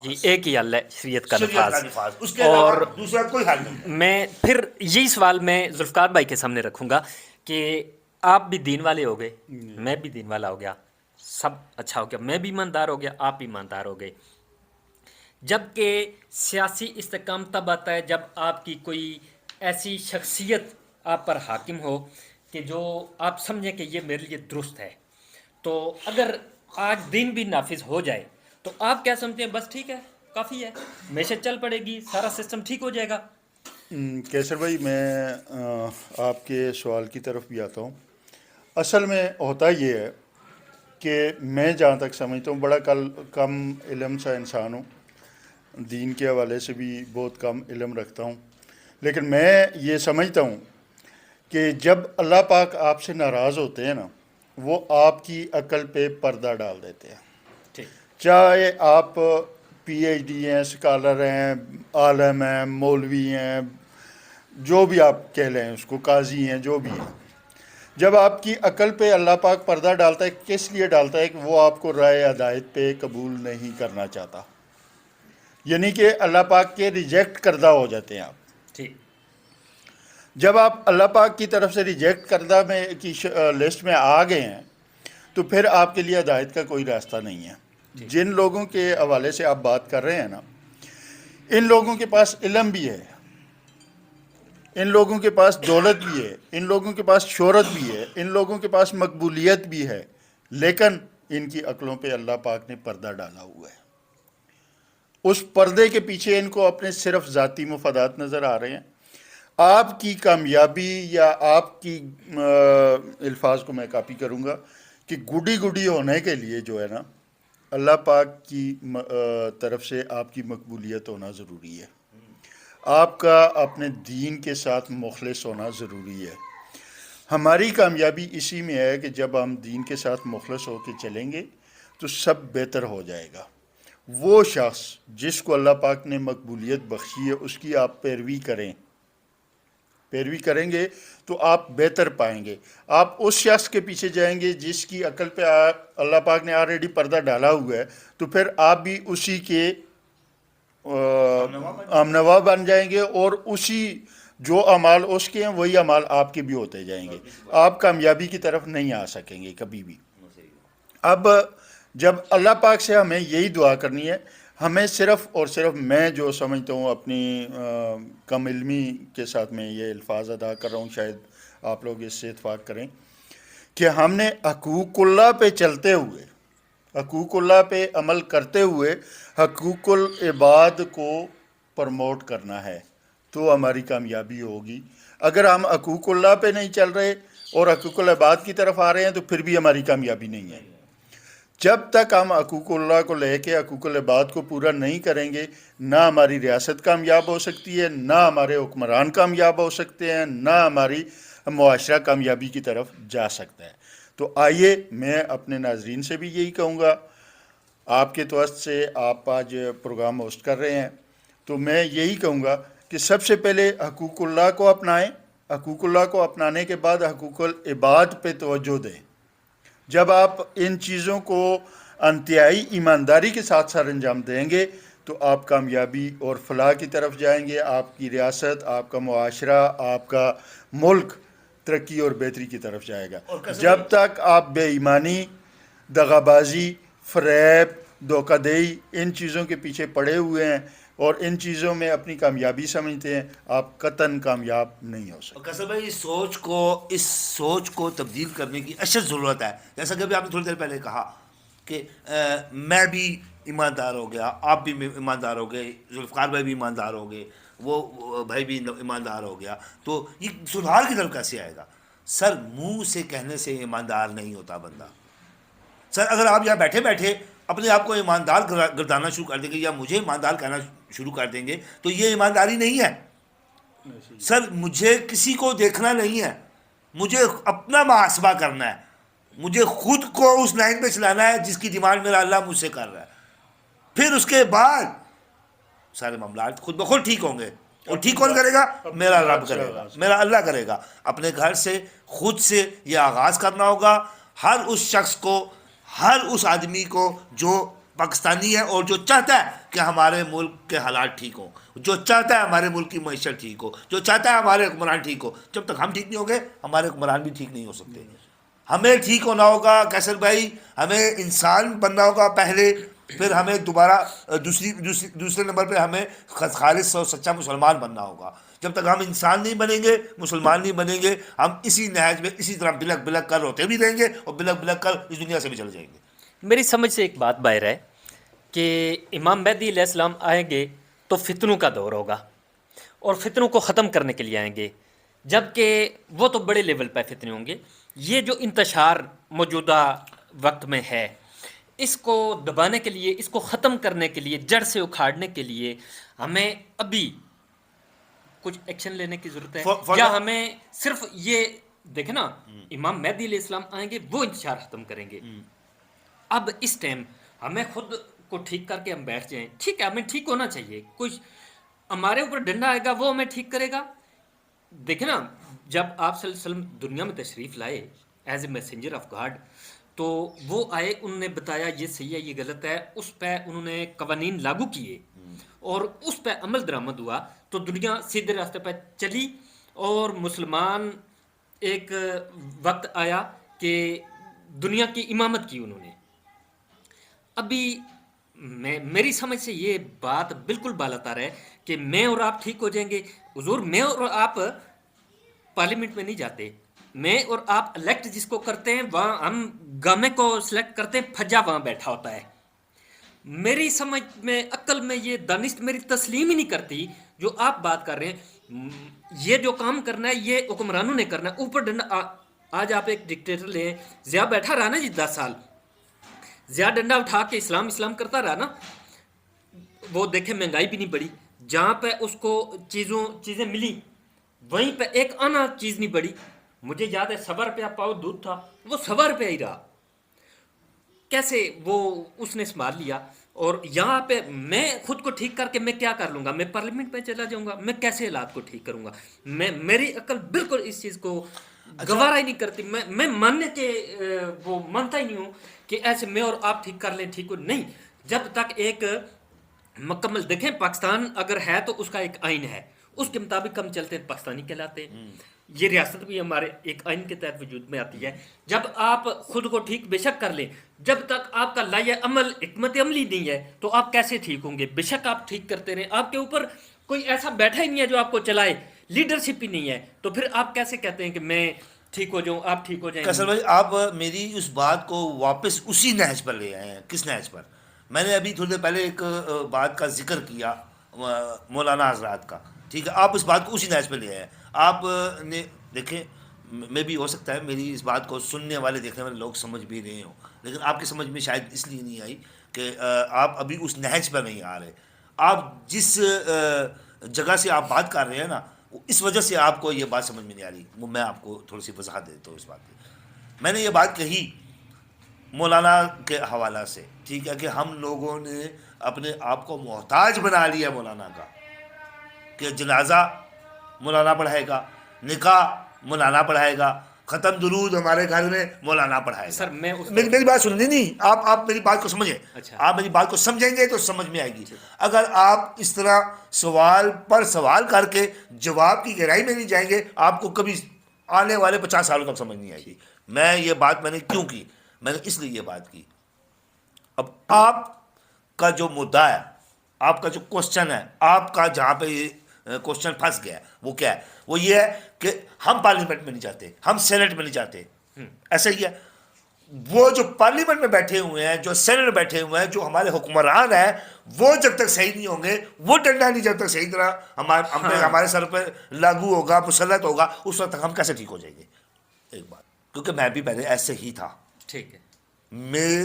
جی ایک ہی حل ہے شریعت کا شریعت کا نفاذ، نفاذ، اس کے علاوہ اور دوسرا کوئی حل نہیں ہے۔ میں پھر یہی سوال میں ذوالفقار بھائی کے سامنے رکھوں گا کہ آپ بھی دین والے ہو گئے، میں بھی دین والا ہو گیا، سب اچھا ہو گیا، میں بھی ایماندار ہو گیا، آپ بھی ایماندار ہو گئے، جب کہ سیاسی استحکام تب آتا ہے جب آپ کی کوئی ایسی شخصیت آپ پر حاکم ہو کہ جو آپ سمجھیں کہ یہ میرے لیے درست ہے، تو اگر آج دین بھی نافذ ہو جائے تو آپ کیا سمجھتے ہیں بس ٹھیک ہے، کافی ہے، ہمیشہ چل پڑے گی، سارا سسٹم ٹھیک ہو جائے گا؟ کیسر بھائی، میں آپ کے سوال کی طرف بھی آتا ہوں۔ اصل میں ہوتا یہ ہے کہ میں جہاں تک سمجھتا ہوں بڑا کم علم سا انسان ہوں، دین کے حوالے سے بھی بہت کم علم رکھتا ہوں، لیکن میں یہ سمجھتا ہوں کہ جب اللہ پاک آپ سے ناراض ہوتے ہیں نا، وہ آپ کی عقل پہ پردہ ڈال دیتے ہیں، ٹھیک، چاہے آپ پی ایچ ڈی ہیں، اسکالر ہیں، عالم ہیں، مولوی ہیں، جو بھی آپ کہہ لیں اس کو، قاضی ہیں، جو بھی ہیں، جب آپ کی عقل پہ اللہ پاک پردہ ڈالتا ہے، کس لیے ڈالتا ہے؟ کہ وہ آپ کو رائے ہدایت پہ قبول نہیں کرنا چاہتا، یعنی کہ اللہ پاک کے ریجیکٹ کردہ ہو جاتے ہیں آپ۔ ٹھیک، جب آپ اللہ پاک کی طرف سے ریجیکٹ کردہ میں کی لسٹ میں آ گئے ہیں تو پھر آپ کے لیے ہدایت کا کوئی راستہ نہیں ہے۔ ٹھیک، جن لوگوں کے حوالے سے آپ بات کر رہے ہیں نا، ان لوگوں کے پاس علم بھی ہے، ان لوگوں کے پاس دولت بھی ہے، ان لوگوں کے پاس شہرت بھی ہے، ان لوگوں کے پاس مقبولیت بھی ہے، لیکن ان کی عقلوں پہ اللہ پاک نے پردہ ڈالا ہوا ہے۔ اس پردے کے پیچھے ان کو اپنے صرف ذاتی مفادات نظر آ رہے ہیں۔ آپ کی کامیابی یا آپ کی الفاظ کو میں کاپی کروں گا کہ گڈی گڈی ہونے کے لیے جو ہے نا، اللہ پاک کی طرف سے آپ کی مقبولیت ہونا ضروری ہے، آپ کا اپنے دین کے ساتھ مخلص ہونا ضروری ہے۔ ہماری کامیابی اسی میں ہے کہ جب ہم دین کے ساتھ مخلص ہو کے چلیں گے تو سب بہتر ہو جائے گا۔ وہ شخص جس کو اللہ پاک نے مقبولیت بخشی ہے، اس کی آپ پیروی کریں گے تو آپ بہتر پائیں گے۔ آپ اس شخص کے پیچھے جائیں گے جس کی عقل پہ اللہ پاک نے آلریڈی پردہ ڈالا ہوا ہے، تو پھر آپ بھی اسی کے ہم نوا بن جائیں گے، اور اسی جو اعمال اس کے ہیں وہی اعمال آپ کے بھی ہوتے جائیں گے۔ آپ کامیابی کی طرف نہیں آ سکیں گے کبھی بھی۔ اب جب اللہ پاک سے ہمیں یہی دعا کرنی ہے، ہمیں صرف اور صرف، میں جو سمجھتا ہوں اپنی کم علمی کے ساتھ میں یہ الفاظ ادا کر رہا ہوں، شاید آپ لوگ اس سے اتفاق کریں، کہ ہم نے حقوق اللہ پہ چلتے ہوئے، حقوق اللہ پہ عمل کرتے ہوئے حقوق العباد کو پرموٹ کرنا ہے، تو ہماری کامیابی ہوگی۔ اگر ہم حقوق اللہ پہ نہیں چل رہے اور حقوق العباد کی طرف آ رہے ہیں تو پھر بھی ہماری کامیابی نہیں ہے۔ جب تک ہم حقوق اللہ کو لے کے حقوق العباد کو پورا نہیں کریں گے، نہ ہماری ریاست کامیاب ہو سکتی ہے، نہ ہمارے حکمران کامیاب ہو سکتے ہیں، نہ ہماری معاشرہ کامیابی کی طرف جا سکتا ہے۔ تو آئیے، میں اپنے ناظرین سے بھی یہی کہوں گا، آپ کے توسط سے آپ آج پروگرام ہوسٹ کر رہے ہیں، تو میں یہی کہوں گا کہ سب سے پہلے حقوق اللہ کو اپنائیں، حقوق اللہ کو اپنانے کے بعد حقوق العباد پہ توجہ دیں۔ جب آپ ان چیزوں کو انتہائی ایمانداری کے ساتھ سر انجام دیں گے تو آپ کامیابی اور فلاح کی طرف جائیں گے، آپ کی ریاست، آپ کا معاشرہ، آپ کا ملک ترقی اور بہتری کی طرف جائے گا۔ جب تک آپ بے ایمانی، دغا بازی، فریب، دھوکہ دہی، ان چیزوں کے پیچھے پڑے ہوئے ہیں اور ان چیزوں میں اپنی کامیابی سمجھتے ہیں، آپ قطعاً کامیاب نہیں ہو سکتے۔ کسر بھائی، اس سوچ کو تبدیل کرنے کی اشد ضرورت ہے۔ جیسا کہ ابھی آپ نے تھوڑی دیر پہلے کہا کہ میں بھی ایماندار ہو گیا، آپ بھی ایماندار ہو گئے، ذوالفقار بھائی بھی ایماندار ہو گئے، وہ بھائی بھی ایماندار ہو گیا، تو یہ سدھار کی طرف کیسے آئے گا؟ سر، منہ سے کہنے سے ایماندار نہیں ہوتا بندہ۔ سر، اگر آپ یہاں بیٹھے بیٹھے اپنے آپ کو ایماندار گردانا شروع کر دیں گے یا مجھے ایماندار کہنا شروع کر دیں گے تو یہ ایمانداری نہیں ہے۔ سر، مجھے کسی کو دیکھنا نہیں ہے، مجھے اپنا محاسبہ کرنا ہے، مجھے خود کو اس لائن پہ چلانا ہے جس کی ڈیمانڈ میرا اللہ مجھ سے کر رہا ہے، پھر اس کے بعد سارے معاملات خود بخود ٹھیک ہوں گے۔ اور ٹھیک کون کرے گا؟ میرا رب کرے گا، میرا اللہ کرے گا۔ اپنے گھر سے، خود سے یہ آغاز کرنا ہوگا۔ ہر اس شخص کو، ہر اس آدمی کو جو پاکستانی ہے اور جو چاہتا ہے کہ ہمارے ملک کے حالات ٹھیک ہوں، جو چاہتا ہے ہمارے ملک کی معیشت ٹھیک ہو، جو چاہتا ہے ہمارے حکمران ٹھیک ہو، جب تک ہم ٹھیک نہیں ہوں گے ہمارے حکمران بھی ٹھیک نہیں ہو سکتے. ہمیں ٹھیک ہونا ہوگا کیسر بھائی، ہمیں انسان بننا ہوگا پہلے، پھر ہمیں دوبارہ دوسرے نمبر پہ ہمیں خالص اور سچا مسلمان بننا ہوگا. جب تک ہم انسان نہیں بنیں گے، مسلمان نہیں بنیں گے، ہم اسی نہج میں اسی طرح بلک بلک کر روتے بھی رہیں گے اور بلک بلک کر اس دنیا سے بھی چل جائیں گے. میری سمجھ سے ایک بات باہر ہے کہ امام مہدی علیہ السلام آئیں گے تو فتنوں کا دور ہوگا اور فتنوں کو ختم کرنے کے لیے آئیں گے، جبکہ وہ تو بڑے لیول پہ فتنے ہوں گے. یہ جو انتشار موجودہ وقت میں ہے، اس کو دبانے کے لیے، اس کو ختم کرنے کے لیے، جڑ سے اکھاڑنے کے لیے ہمیں ابھی کچھ ایکشن لینے کی ضرورت ہے، یا ہمیں صرف یہ دیکھیں نا امام مہدی علیہ السلام آئیں گے وہ انتشار ختم کریں گے. اب اس ٹائم ہمیں خود کو ٹھیک کر کے ہم بیٹھ جائیں. ٹھیک ہے، ہمیں ٹھیک ہونا چاہیے، کچھ ہمارے اوپر ڈنڈا آئے گا وہ ہمیں ٹھیک کرے گا. دیکھیں نا، جب آپ صلی اللہ علیہ وسلم دنیا میں تشریف لائے as a messenger of God, تو وہ آئے، انہوں نے بتایا یہ صحیح ہے یہ غلط ہے، اس پہ انہوں نے قوانین لاگو کیے اور اس پہ عمل درآمد ہوا تو دنیا سیدھے راستے پہ چلی. اور مسلمان ایک وقت آیا کہ دنیا کی امامت کی انہوں نے. ابھی میری سمجھ سے یہ بات بالکل بالاتر ہے کہ میں اور آپ ٹھیک ہو جائیں گے. حضور، میں اور آپ پارلیمنٹ میں نہیں جاتے، میں اور آپ الیکٹ جس کو کرتے ہیں وہاں ہم گامے کو سلیکٹ کرتے ہیں، پھجا وہاں بیٹھا ہوتا ہے. میری سمجھ میں، عقل میں یہ دانست میری تسلیم ہی نہیں کرتی جو آپ بات کر رہے ہیں. یہ جو کام کرنا ہے یہ حکمرانوں نے کرنا ہے. اوپر ڈنڈا، آج آپ ایک ڈکٹیٹر لیں، ضیاء بیٹھا رہا نا جی 10 سال، ضیاء ڈنڈا اٹھا کے اسلام اسلام کرتا رہا نا. وہ دیکھیں مہنگائی بھی نہیں بڑھی، جہاں پہ اس کو چیزیں ملی وہیں پہ ایک آنا چیز نہیں بڑھی. مجھے یاد ہے 100 روپیہ پاؤ دودھ تھا، وہ 100 روپیہ ہی رہا. کیسے وہ اس نے سنبھال لیا. اور یہاں پہ میں خود کو ٹھیک کر کے میں کیا کر لوں گا؟ میں پارلیمنٹ میں چلا جاؤں گا؟ میں کیسے حالات کو ٹھیک کروں گا؟ میری عقل بالکل اس چیز کو گوارا ہی نہیں کرتی. میں ماننے کے وہ مانتا ہی نہیں ہوں کہ ایسے میں اور آپ ٹھیک کر لیں، ٹھیک ہو نہیں. جب تک ایک مکمل، دیکھیں پاکستان اگر ہے تو اس کا ایک آئین ہے، اس کے مطابق ہم چلتے ہیں، پاکستانی کہلاتے ہیں. یہ ریاست بھی ہمارے ایک آئین کے تحت وجود میں آتی ہے. جب آپ خود کو ٹھیک بے شک کر لیں، جب تک آپ کا لائحہ عمل، حکمت عملی نہیں ہے تو آپ کیسے ٹھیک ہوں گے؟ بے شک آپ ٹھیک کرتے رہیں، آپ کے اوپر کوئی ایسا بیٹھا ہی نہیں ہے جو آپ کو چلائے، لیڈرشپ ہی نہیں ہے، تو پھر آپ کیسے کہتے ہیں کہ میں ٹھیک ہو جاؤں، آپ ٹھیک ہو جائیں؟ کیسر بھائی، آپ میری اس بات کو واپس اسی نہج پر لے آئے ہیں. کس نہج پر؟ میں نے ابھی تھوڑی دیر پہلے ایک بات کا ذکر کیا مولانا حضرات کا، ٹھیک ہے، آپ اس بات کو اسی نہج پہ لے آئے ہیں. آپ نے دیکھیں، میں بھی ہو سکتا ہے میری اس بات کو سننے والے دیکھنے والے لوگ سمجھ بھی رہے ہوں، لیکن آپ کی سمجھ میں شاید اس لیے نہیں آئی کہ آپ ابھی اس نہج پر نہیں آ رہے. آپ جس جگہ سے آپ بات کر رہے ہیں نا، اس وجہ سے آپ کو یہ بات سمجھ میں نہیں آ رہی. وہ میں آپ کو تھوڑی سی وضاحت دیتا ہوں اس بات کی. میں نے یہ بات کہی مولانا کے حوالہ سے، ٹھیک ہے، کہ ہم لوگوں نے اپنے آپ کو محتاج بنا لیا مولانا کا، کہ جنازہ مولانا پڑھائے گا، نکاح مولانا پڑھائے گا، ختم درود ہمارے گھر میں مولانا پڑھائے گا. سر میں میری بات سن لیں، نہیں آپ میری بات کو سمجھیں. اچھا، آپ میری بات کو سمجھیں گے تو سمجھ میں آئے گی. اگر آپ اس طرح سوال پر سوال کر کے جواب کی گہرائی میں نہیں جائیں گے، آپ کو کبھی آنے والے 50 سالوں تک سمجھ نہیں آئے گی. یہ بات میں نے کیوں کی؟ میں نے اس لیے یہ بات کی. اب آپ کا جو مدعا ہے، آپ کا جو کوشچن ہے، آپ کا جہاں پہ یہ کوشچن پھنس گیا ہے وہ کیا ہے؟ وہ یہ ہے کہ ہم پارلیمنٹ میں نہیں جاتے، ہم سینٹ میں نہیں جاتے. ایسا ہی ہے، وہ جو پارلیمنٹ میں بیٹھے ہوئے ہیں، جو سینٹ میں بیٹھے ہوئے ہیں، جو ہمارے حکمران ہیں، وہ جب تک صحیح نہیں ہوں گے، وہ ڈنڈا نہیں جب تک صحیح طرح ہمارے سر پہ لاگو ہوگا، مسلط ہوگا، اس وقت تک ہم کیسے ٹھیک ہو جائیں گے؟ ایک بات، کیونکہ میں بھی پہلے ایسے ہی تھا. ٹھیک ہے،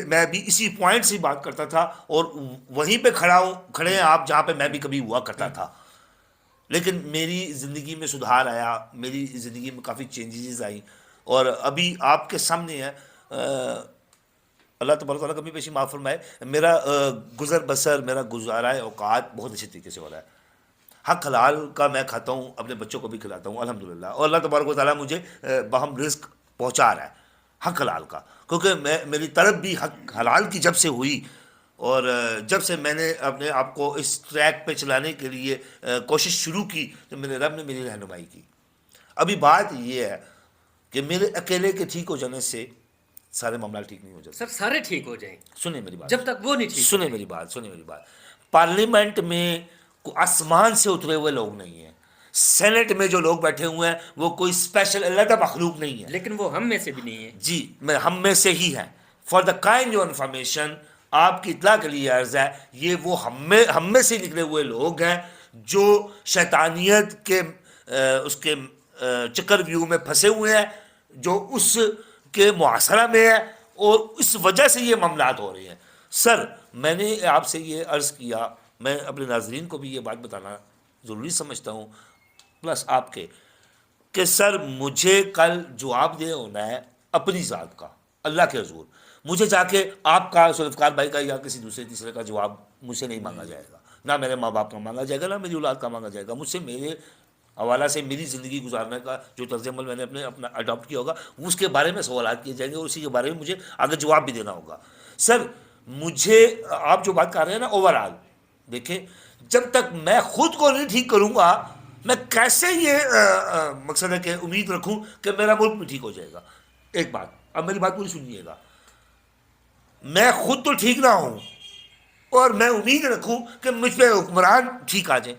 میں بھی اسی پوائنٹ سے بات کرتا تھا، اور وہیں پہ کھڑے ہیں آپ جہاں پہ میں بھی کبھی ہوا کرتا تھا. لیکن میری زندگی میں سدھار آیا، میری زندگی میں کافی چینجز آئی، اور ابھی آپ کے سامنے ہے. اللہ تبارک و تعالیٰ کبھی پیشی معاف فرمائے، میرا گزر بسر، میرا گزارا اوقات بہت اچھے طریقے سے ہو رہا ہے. حق حلال کا میں کھاتا ہوں، اپنے بچوں کو بھی کھلاتا ہوں الحمدللہ، اور اللہ تبارک و تعالیٰ مجھے باہم رزق پہنچا رہا ہے حق حلال کا، کیونکہ میری طرف بھی حق حلال کی جب سے ہوئی اور جب سے میں نے اپنے آپ کو اس ٹریک پہ چلانے کے لیے کوشش شروع کی تو میرے رب نے میری رہنمائی کی. ابھی بات یہ ہے کہ میرے اکیلے کے ٹھیک ہو جانے سے سارے معاملات ٹھیک نہیں ہو جاتے. سر سارے ٹھیک ہو جائیں سنیں میری بات, جب تک وہ نہیں ٹھیک. سنیں میری بات. پارلیمنٹ میں آسمان سے اترے ہوئے لوگ نہیں ہیں. سینٹ میں جو لوگ بیٹھے ہوئے ہیں وہ کوئی اسپیشل علیحدہ مخلوق نہیں ہے. لیکن وہ ہم میں سے بھی نہیں ہے. جی ہم میں سے ہی ہیں. For the kind of information, آپ کی اطلاع کے لیے عرض ہے, یہ وہ ہم میں سے نکلے ہوئے لوگ ہیں جو شیطانیت کے اس کے چکر ویو میں پھنسے ہوئے ہیں, جو اس کے محاصرہ میں ہے, اور اس وجہ سے یہ معاملات ہو رہے ہیں. سر میں نے آپ سے یہ عرض کیا, میں اپنے ناظرین کو بھی یہ بات بتانا ضروری سمجھتا ہوں پلس آپ کے, کہ سر مجھے کل جواب دے ہونا ہے اپنی ذات کا اللہ کے حضور. مجھے جا کے آپ کا, ذوالفقار بھائی کا یا کسی دوسرے تیسرے کا جواب مجھ سے نہیں مانگا جائے گا, نہ میرے ماں باپ کا مانگا جائے گا, نہ میری اولاد کا مانگا جائے گا. مجھ سے میرے حوالہ سے میری زندگی گزارنے کا جو طرز عمل میں نے اپنا اڈاپٹ کیا ہوگا اس کے بارے میں سوالات کیے جائیں گے, اور اسی کے بارے میں مجھے آگے جواب بھی دینا ہوگا. سر مجھے آپ جو بات کر رہے ہیں نا اوور آل, دیکھیں جب تک میں خود کو نہیں ٹھیک کروں گا میں کیسے یہ مقصد ہے کہ امید رکھوں کہ میرا ملک بھی ٹھیک ہو جائے گا. ایک بات, اب میری بات پوری سنیے گا, میں خود تو ٹھیک نہ ہوں اور میں امید رکھوں کہ مجھ پہ حکمران ٹھیک آ جائیں,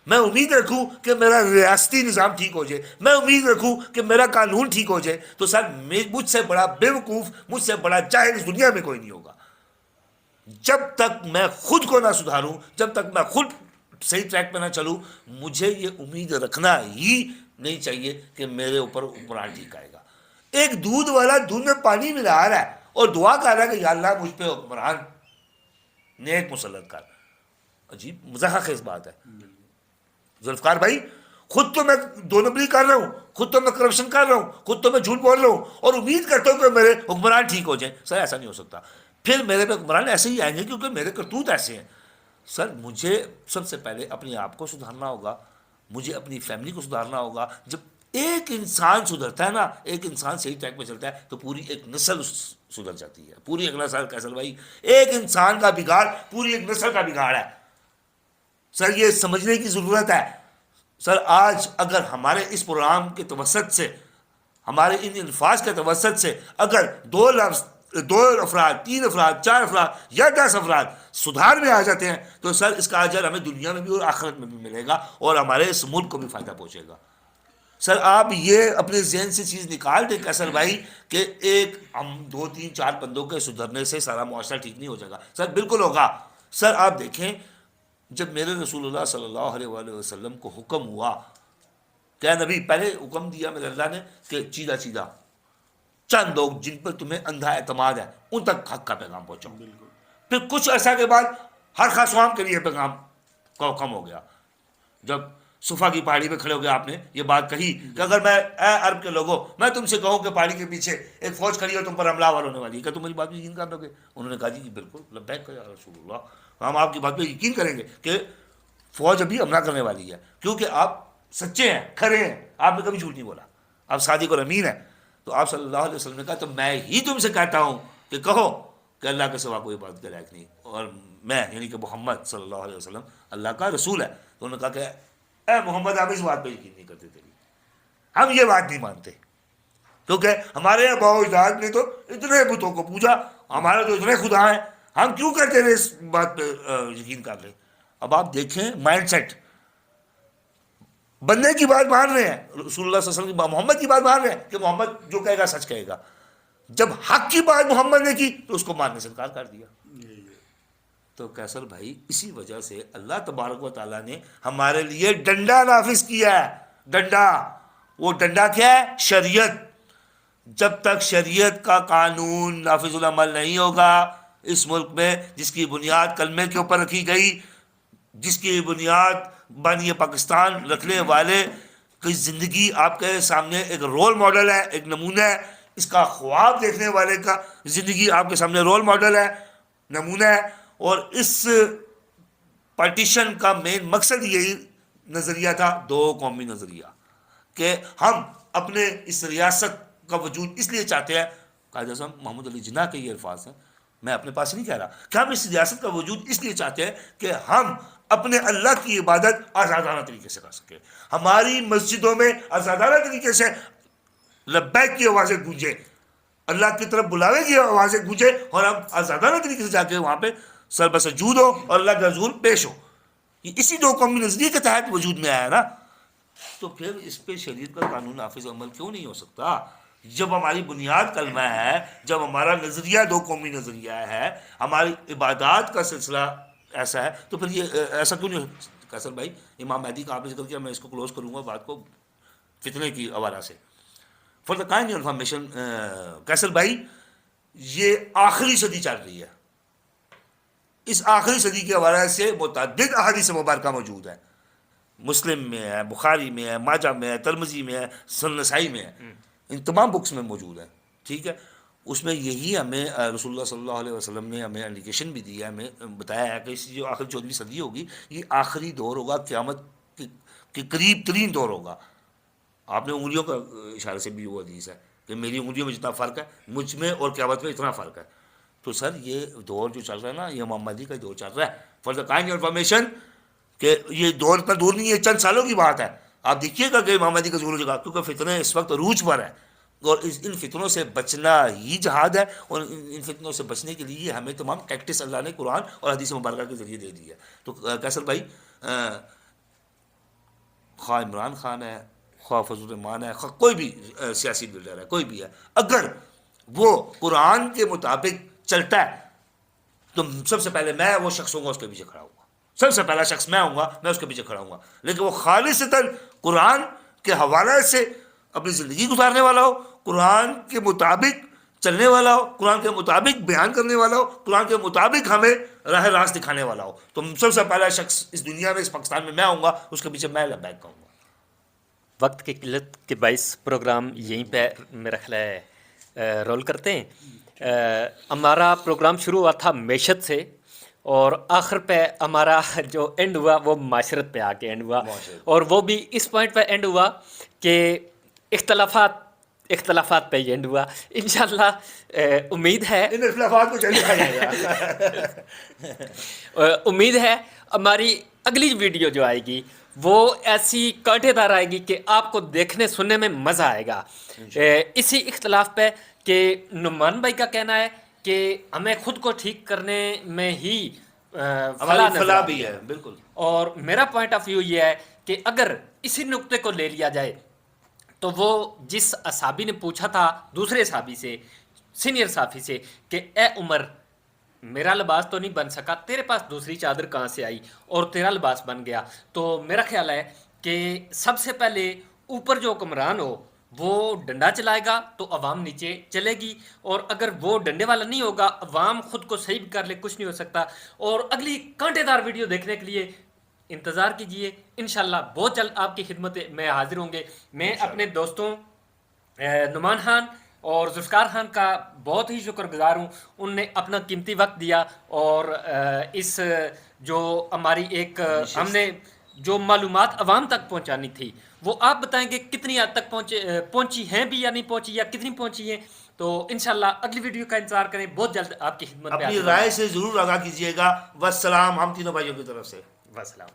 میں امید رکھوں کہ میرا ریاستی نظام ٹھیک ہو جائے, میں امید رکھوں کہ میرا قانون ٹھیک ہو جائے, تو سر مجھ سے بڑا بے وقوف, مجھ سے بڑا جاہل اس دنیا میں کوئی نہیں ہوگا. جب تک میں خود کو نہ سدھاروں, جب تک میں خود صحیح ٹریک پہ نہ چلوں, مجھے یہ امید رکھنا ہی نہیں چاہیے کہ میرے اوپر حکمران ٹھیک آئے گا. ایک دودھ والا دودھ میں پانی ملا رہا ہے اور دعا کر رہا ہے کہ یا اللہ مجھ پہ حکمران نیک مسلط کر. عجیب مزاح خیز بات ہے. ذوالفقار بھائی خود تو میں دو نمبری کر رہا ہوں, خود تو میں کرپشن کر رہا ہوں, خود تو میں جھوٹ بول رہا ہوں, اور امید کرتا ہوں کہ میرے حکمران ٹھیک ہو جائیں. سر ایسا نہیں ہو سکتا. پھر میرے پہ حکمران ایسے ہی آئیں گے کیونکہ میرے کرتوت ایسے ہیں. سر مجھے سب سے پہلے اپنے آپ کو سدھارنا ہوگا, مجھے اپنی فیملی کو سدھارنا ہوگا. جب ایک انسان سدھرتا ہے نا, ایک انسان صحیح ٹریک پہ چلتا ہے تو پوری ایک نسل سدھر جاتی ہے. پوری ایک نسل, کیسر بھائی ایک انسان کا بگاڑ پوری ایک نسل کا بگاڑ ہے. سر یہ سمجھنے کی ضرورت ہے. سر آج اگر ہمارے اس پروگرام کے توسط سے, ہمارے ان الفاظ کے توسط سے اگر دو افراد, 3 افراد, 4 افراد یا 10 افراد سدھار میں آ جاتے ہیں تو سر اس کا اجر ہمیں دنیا میں بھی اور آخرت میں بھی ملے گا, اور ہمارے اس ملک کو بھی فائدہ پہنچے گا. سر آپ یہ اپنے ذہن سے چیز نکال دیں کیسر بھائی کہ ایک ہم 2 3 4 بندوں کے سدھرنے سے سارا معاشرہ ٹھیک نہیں ہو جائے گا. سر بالکل ہوگا. سر آپ دیکھیں جب میرے رسول اللہ صلی اللہ علیہ وآلہ وسلم کو حکم ہوا, کیا نبی پہلے حکم دیا میرے اللہ نے کہ چیدہ چند لوگ جن پر تمہیں اندھا اعتماد ہے ان تک حق کا پیغام پہنچاؤ. پھر کچھ عرصہ کے بعد ہر خاص عوام کے لیے پیغام کا حکم ہو گیا. جب صفا کی پہاڑی پہ کھڑے ہو گئے آپ نے یہ بات کہی کہ اگر میں اے عرب کے لوگوں میں تم سے کہوں کہ پہاڑی کے پیچھے ایک فوج کھڑی ہو تم پر حملہ آور ہونے والی ہے, کیا تم میری بات پہ یقین کر لو گے؟ انہوں نے کہا جی بالکل لبیک یا رسول اللہ, ہم آپ کی بات پہ یقین کریں گے کہ فوج ابھی حملہ کرنے والی ہے, کیونکہ آپ سچے ہیں, کھرے ہیں, آپ نے کبھی جھوٹ نہیں بولا, آپ صادق اور امین ہیں. تو آپ صلی اللہ علیہ وسلم نے کہا تو میں ہی تم سے کہتا ہوں کہ کہو کہ اللہ کے سوا کوئی بات کے لائق نہیں, اور میں یعنی کہ محمد صلی اللہ علیہ وسلم اللہ کا رسول ہے. تو انہوں نے کہا کہ اے محمد آپ اس بات پہ یقین نہیں کرتے تھے, ہم یہ بات نہیں مانتے, کیونکہ ہمارے آباء و اجداد نے تو اتنے بتوں کو پوجا, ہمارے تو اتنے خدا ہیں, ہم کیوں کہتے ہیں اس بات پہ یقین کر لیں. اب آپ دیکھیں مائنڈ سیٹ, بندے کی بات مان رہے ہیں, رسول اللہ صلی اللہ علیہ وسلم محمد کی بات مان رہے ہیں کہ محمد جو کہے گا سچ کہے گا. جب حق کی بات محمد نے کی تو اس کو ماننے سے انکار کر دیا. تو کیسر بھائی اسی وجہ سے اللہ تبارک و تعالیٰ نے ہمارے لیے ڈنڈا نافذ کیا ہے. ڈنڈا, وہ ڈنڈا کیا ہے؟ شریعت. جب تک شریعت کا قانون نافذ العمل نہیں ہوگا اس ملک میں, جس کی بنیاد کلمے کے اوپر رکھی گئی, جس کی بنیاد بانی پاکستان رکھنے والے کی زندگی آپ کے سامنے ایک رول ماڈل ہے, ایک نمونہ ہے, اس کا خواب دیکھنے والے کا زندگی آپ کے سامنے رول ماڈل ہے, نمونہ ہے. اور اس پارٹیشن کا مین مقصد یہی نظریہ تھا, 2 قومی نظریہ, کہ ہم اپنے اس ریاست کا وجود اس لیے چاہتے ہیں. قائد اعظم محمد علی جناح کے یہ الفاظ ہیں میں اپنے پاس نہیں کہہ رہا کہ ہم اس ریاست کا وجود اس لیے چاہتے ہیں کہ ہم اپنے اللہ کی عبادت آزادانہ طریقے سے کر سکیں. ہماری مسجدوں میں آزادانہ طریقے سے لبیک کی آوازیں گونجیں, اللہ کی طرف بلاوے کی آوازیں گونجیں, اور ہم آزادانہ طریقے سے جا کے وہاں پہ سر بسجود ہو اور اللہ کا حضور پیش ہو. یہ اسی دو قومی نظریے کے تحت وجود میں آیا نا. تو پھر اس پہ شریعت کا قانون نافذ عمل کیوں نہیں ہو سکتا؟ جب ہماری بنیاد کلمہ ہے, جب ہمارا نظریہ دو قومی نظریہ ہے, ہماری عبادات کا سلسلہ ایسا ہے, تو پھر یہ ایسا کیوں نہیں ہو؟ قیصر بھائی, امام مہدی کا آپ نے ذکر کیا, میں اس کو کلوز کروں گا بات کو فتنے کی حوالہ سے. فار دا کائنڈ انفارمیشن قیصر بھائی, یہ آخری صدی چل رہی ہے. اس آخری صدی کے حوالے سے متعدد احادیث مبارکہ موجود ہیں. مسلم میں ہے, بخاری میں ہے, ماجہ میں ہے, ترمذی میں ہے, سنن نسائی میں ہے, ان تمام بکس میں موجود ہیں. ٹھیک ہے, اس میں یہی ہمیں رسول اللہ صلی اللہ علیہ وسلم نے ہمیں انڈیکیشن بھی دی ہے, ہمیں بتایا ہے کہ اس جو آخری 14ویں صدی ہوگی یہ آخری دور ہوگا, قیامت کے قریب ترین دور ہوگا. آپ نے انگلیوں کا اشارے سے بھی وہ حدیث ہے کہ میری انگلیوں میں جتنا فرق ہے مجھ میں اور قیامت میں اتنا فرق ہے. تو سر یہ دور جو چل رہا ہے نا, یہ امام مہدی کا دور چل رہا ہے. فار دا کائنڈ انفارمیشن کہ یہ دور اتنا دور نہیں ہے, چند سالوں کی بات ہے. آپ دیکھیے گا کہ امام مہدی کا ظہور ہو جائے گا, کیونکہ فتنے اس وقت عروج پر ہے, اور ان فتنوں سے بچنا ہی جہاد ہے. اور ان فتنوں سے بچنے کے لیے ہمیں تمام ٹیکٹس اللہ نے قرآن اور حدیث مبارکہ کے ذریعے دے دی ہے. تو قیصر بھائی, خواہ عمران خان ہے, خواہ فضل الرحمان ہے, خواہ کوئی بھی سیاسی لیڈر ہے, کوئی بھی ہے, اگر وہ قرآن کے مطابق چلتا ہے تو سب سے پہلے میں وہ شخص ہوں گا اس کے پیچھے کھڑا ہوں گا. سب سے پہلا شخص میں ہوں گا, میں اس کے پیچھے کھڑا ہوں گا. لیکن وہ خالصتاً قرآن کے حوالے سے اپنی زندگی گزارنے والا ہو, قرآن کے مطابق چلنے والا ہو, قرآن کے مطابق بیان کرنے والا ہو, قرآن کے مطابق ہمیں راہ راست دکھانے والا ہو, تو سب سے پہلا شخص اس دنیا میں, اس پاکستان میں ہوں گا, اس کے پیچھے میں لبیک کہوں گا. وقت کی قلت کے باعث پروگرام یہیں پہ میرا خیال ہے رول کرتے ہیں. ہمارا پروگرام شروع ہوا تھا معیشت سے, اور آخر پہ ہمارا جو اینڈ ہوا وہ معاشرت پہ آ کے اینڈ ہوا, اور وہ بھی اس پوائنٹ پہ اینڈ ہوا کہ اختلافات پہ ہی اینڈ ہوا. انشاءاللہ امید ہے ان اختلافات کو چلے جائے گا. امید ہے ہماری اگلی ویڈیو جو آئے گی وہ ایسی کانٹے دار آئے گی کہ آپ کو دیکھنے سننے میں مزہ آئے گا. اسی اختلاف پہ کہ نعمان بھائی کا کہنا ہے کہ ہمیں خود کو ٹھیک کرنے میں ہی ہماری فلاح بھی ہے. بالکل. اور میرا پوائنٹ آف ویو یہ ہے کہ اگر اسی نقطے کو لے لیا جائے تو وہ جس اصحابی نے پوچھا تھا دوسرے صحابی سے, سینئر صحابی سے, کہ اے عمر میرا لباس تو نہیں بن سکا, تیرے پاس دوسری چادر کہاں سے آئی اور تیرا لباس بن گیا. تو میرا خیال ہے کہ سب سے پہلے اوپر جو حکمران ہو وہ ڈنڈا چلائے گا تو عوام نیچے چلے گی, اور اگر وہ ڈنڈے والا نہیں ہوگا عوام خود کو صحیح بھی کر لے, کچھ نہیں ہو سکتا. اور اگلی کانٹے دار ویڈیو دیکھنے کے لیے انتظار کیجئے. انشاءاللہ بہت جلد آپ کی خدمت میں حاضر ہوں گے. میں اپنے دوستوں نعمان خان اور ذوالفقار خان کا بہت ہی شکر گزار ہوں, ان نے اپنا قیمتی وقت دیا, اور اس جو ہماری ایک ہم نے جو معلومات عوام تک پہنچانی تھی وہ آپ بتائیں گے کتنی حد تک پہنچی ہیں بھی یا نہیں پہنچی, یا کتنی پہنچی ہیں. تو انشاءاللہ اگلی ویڈیو کا انتظار کریں, بہت جلد آپ کی خدمت میں اپنی رائے سے ضرور آگاہ کیجیے گا. والسلام ہم تینوں بھائیوں کی طرف سے. والسلام.